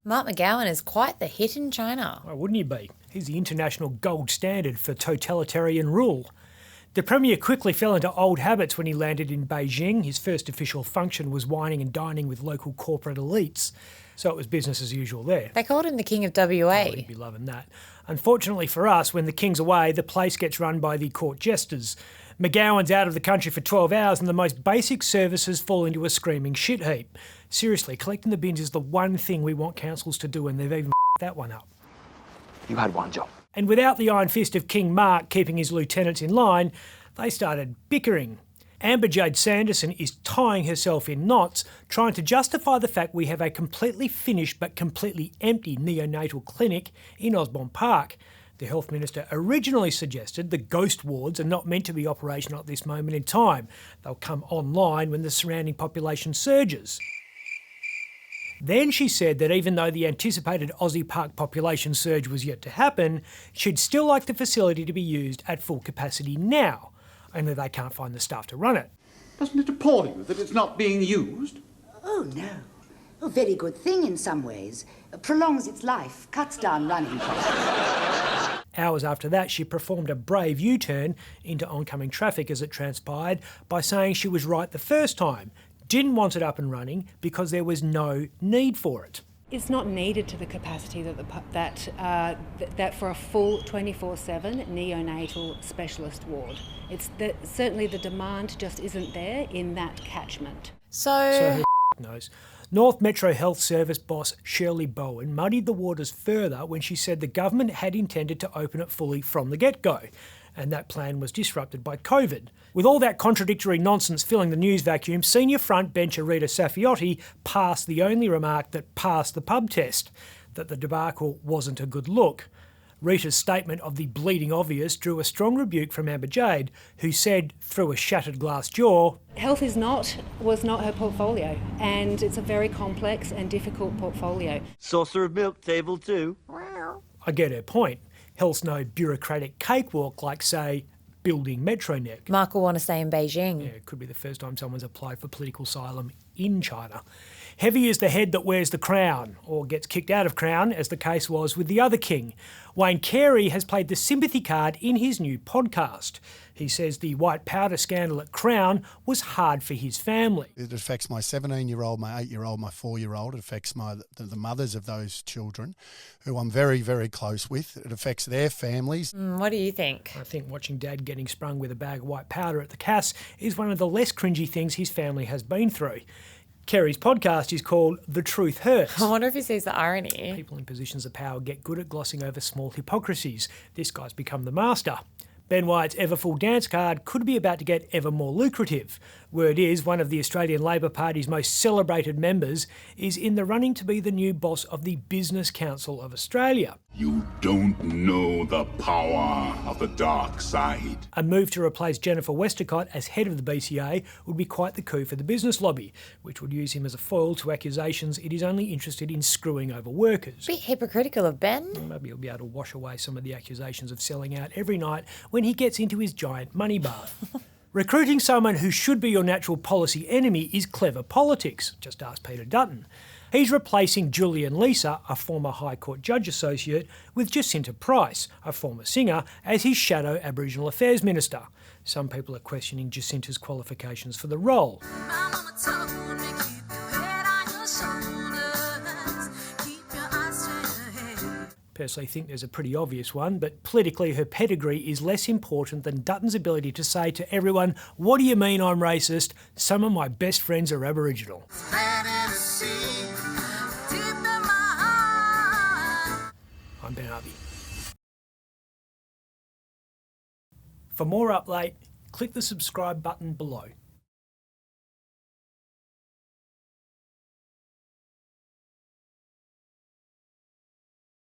Mark McGowan is quite the hit in China. Why wouldn't he be? He's the international gold standard for totalitarian rule. The Premier quickly fell into old habits when he landed in Beijing. His first official function was wining and dining with local corporate elites. So it was business as usual there. They called him the King of WA. Oh, he'd be loving that. Unfortunately for us, when the King's away, the place gets run by the court jesters. McGowan's out of the country for 12 hours and the most basic services fall into a screaming shit heap. Seriously, collecting the bins is the one thing we want councils to do, and they've even that one up. You had one job. And without the iron fist of King Mark keeping his lieutenants in line, they started bickering. Amber Jade Sanderson is tying herself in knots, trying to justify the fact we have a completely finished but completely empty neonatal clinic in Osborne Park. The Health Minister originally suggested the ghost wards are not meant to be operational at this moment in time. They'll come online when the surrounding population surges. Then she said that even though the anticipated Aussie Park population surge was yet to happen, she'd still like the facility to be used at full capacity now, only they can't find the staff to run it. Doesn't it appall you that it's not being used? Oh, no. A very good thing in some ways. Prolongs its life, cuts down running costs. Hours after that, she performed a brave U-turn into oncoming traffic as it transpired by saying she was right the first time, didn't want it up and running because there was no need for it. It's not needed to the capacity that for a full 24/7 neonatal specialist ward. Certainly the demand just isn't there in that catchment. So who knows? North Metro Health Service boss Shirley Bowen muddied the waters further when she said the government had intended to open it fully from the get-go, and that plan was disrupted by COVID. With all that contradictory nonsense filling the news vacuum, senior front bencher Rita Safiotti passed the only remark that passed the pub test, that the debacle wasn't a good look. Rita's statement of the bleeding obvious drew a strong rebuke from Amber Jade, who said, through a shattered glass jaw, Health was not her portfolio, and it's a very complex and difficult portfolio. Saucer of milk, table 2. I get her point. Health's no bureaucratic cakewalk like, say, building Metronet. Mark will want to stay in Beijing. Yeah, it could be the first time someone's applied for political asylum in China. Heavy is the head that wears the crown, or gets kicked out of crown, as the case was with the other king. Wayne Carey has played the sympathy card in his new podcast. He says the white powder scandal at Crown was hard for his family. It affects my 17-year-old, my 8-year-old, my 4-year-old. It affects the mothers of those children, who I'm very, very close with. It affects their families. What do you think? I think watching Dad getting sprung with a bag of white powder at the Cass is one of the less cringy things his family has been through. Kerry's podcast is called The Truth Hurts. I wonder if he sees the irony. People in positions of power get good at glossing over small hypocrisies. This guy's become the master. Ben Wyatt's ever full dance card could be about to get ever more lucrative. Word is, one of the Australian Labor Party's most celebrated members is in the running to be the new boss of the Business Council of Australia. You don't know the power of the dark side. A move to replace Jennifer Westacott as head of the BCA would be quite the coup for the business lobby, which would use him as a foil to accusations it is only interested in screwing over workers. Bit hypocritical of Ben. Maybe he'll be able to wash away some of the accusations of selling out every night when he gets into his giant money bath. Recruiting someone who should be your natural policy enemy is clever politics, just ask Peter Dutton. He's replacing Julian Lisa, a former High Court Judge Associate, with Jacinta Price, a former singer, as his shadow Aboriginal Affairs Minister. Some people are questioning Jacinta's qualifications for the role. Personally think there's a pretty obvious one, but politically her pedigree is less important than Dutton's ability to say to everyone, "What do you mean I'm racist? Some of my best friends are Aboriginal." I'm Ben Harvey. For more update, click the subscribe button below.